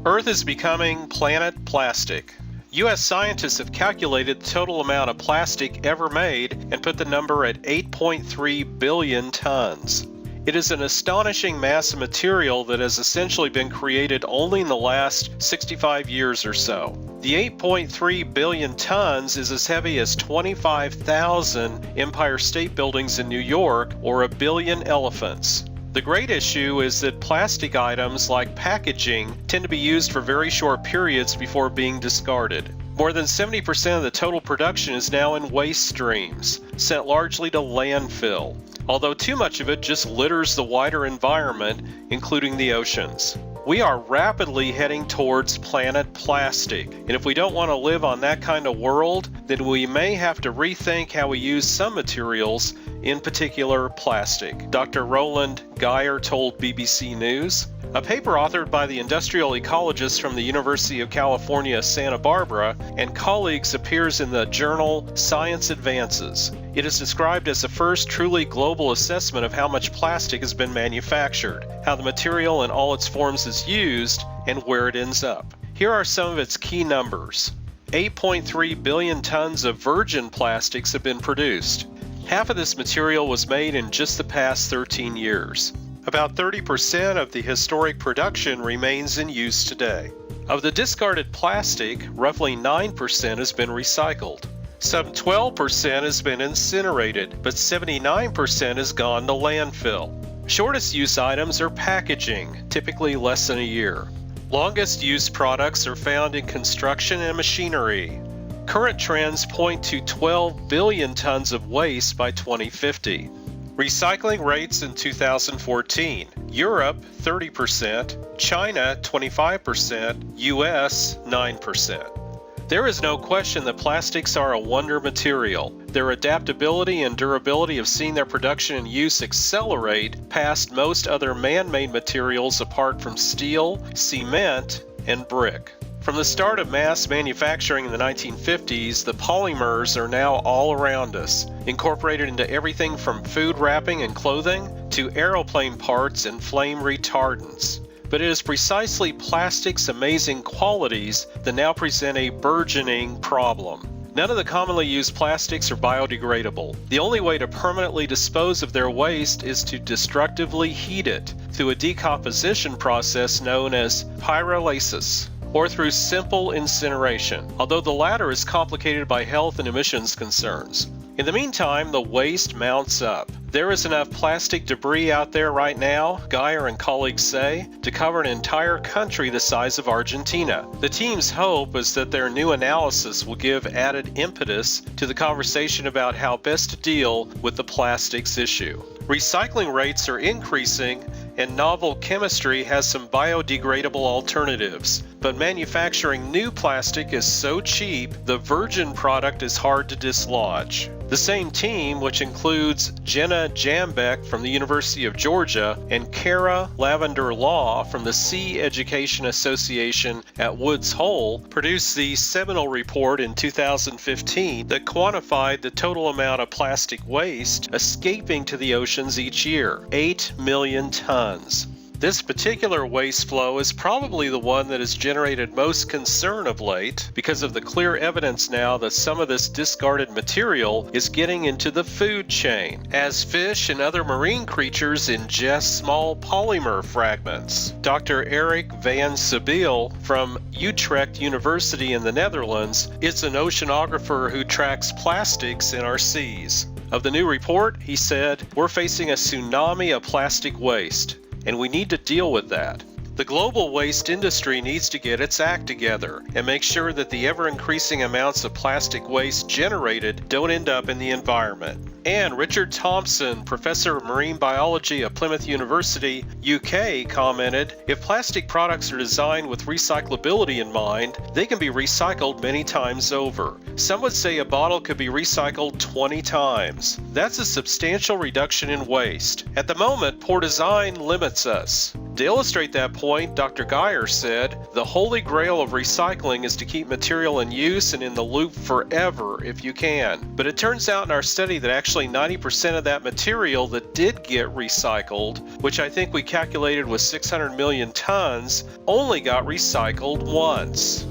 Earth is becoming planet plastic. U.S. scientists have calculated the total amount of plastic ever made and put the number at 8.3 billion tons. It is an astonishing mass of material that has essentially been created only in the last 65 years or so. The 8.3 billion tons is as heavy as 25,000 Empire State Buildings in New York or a billion elephants. The great issue is that plastic items like packaging tend to be used for very short periods before being discarded. More than 70% of the total production is now in waste streams, sent largely to landfill, although too much of it just litters the wider environment, including the oceans. We are rapidly heading towards planet plastic, and if we don't want to live on that kind of world, then we may have to rethink how we use some materials, in particular plastic. Dr. Roland Geyer told BBC News. A paper authored by the industrial ecologist from the University of California, Santa Barbara, and colleagues appears in the journal Science Advances. It is described as the first truly global assessment of how much plastic has been manufactured, how the material in all its forms is used, and where it ends up. Here are some of its key numbers. 8.3 billion tons of virgin plastics have been produced. Half of this material was made in just the past 13 years. About 30% of the historic production remains in use today. Of the discarded plastic, roughly 9% has been recycled. Some 12% has been incinerated, but 79% has gone to landfill. Shortest use items are packaging, typically less than a year. Longest use products are found in construction and machinery. Current trends point to 12 billion tons of waste by 2050. Recycling rates in 2014. Europe 30%, China 25%, US 9%. There is no question that plastics are a wonder material. Their adaptability and durability have seen their production and use accelerate past most other man-made materials apart from steel, cement, and brick. From the start of mass manufacturing in the 1950s, the polymers are now all around us, incorporated into everything from food wrapping and clothing to aeroplane parts and flame retardants. But it is precisely plastic's amazing qualities that now present a burgeoning problem. None of the commonly used plastics are biodegradable. The only way to permanently dispose of their waste is to destructively heat it through a decomposition process known as pyrolysis, or through simple incineration, although the latter is complicated by health and emissions concerns. In the meantime, the waste mounts up. There is enough plastic debris out there right now, Geyer and colleagues say, to cover an entire country the size of Argentina. The team's hope is that their new analysis will give added impetus to the conversation about how best to deal with the plastics issue. Recycling rates are increasing, and novel chemistry has some biodegradable alternatives. But manufacturing new plastic is so cheap, the virgin product is hard to dislodge. The same team, which includes Jenna Jambeck from the University of Georgia and Kara Lavender Law from the Sea Education Association at Woods Hole, produced the seminal report in 2015 that quantified the total amount of plastic waste escaping to the oceans each year, 8 million tons. This particular waste flow is probably the one that has generated most concern of late because of the clear evidence now that some of this discarded material is getting into the food chain, as fish and other marine creatures ingest small polymer fragments. Dr. Eric van Sabeel from Utrecht University in the Netherlands is an oceanographer who tracks plastics in our seas. Of the new report, he said, "We're facing a tsunami of plastic waste, and we need to deal with that. The global waste industry needs to get its act together and make sure that the ever-increasing amounts of plastic waste generated don't end up in the environment." And Richard Thompson, professor of marine biology at Plymouth University, UK, commented, "If plastic products are designed with recyclability in mind, they can be recycled many times over. Some would say a bottle could be recycled 20 times. That's a substantial reduction in waste. At the moment, poor design limits us. To illustrate that point, Dr. Geyer said, "The holy grail of recycling is to keep material in use and in the loop forever if you can." But it turns out in our study that actually 90% of that material that did get recycled, which I think we calculated was 600 million tons, only got recycled once.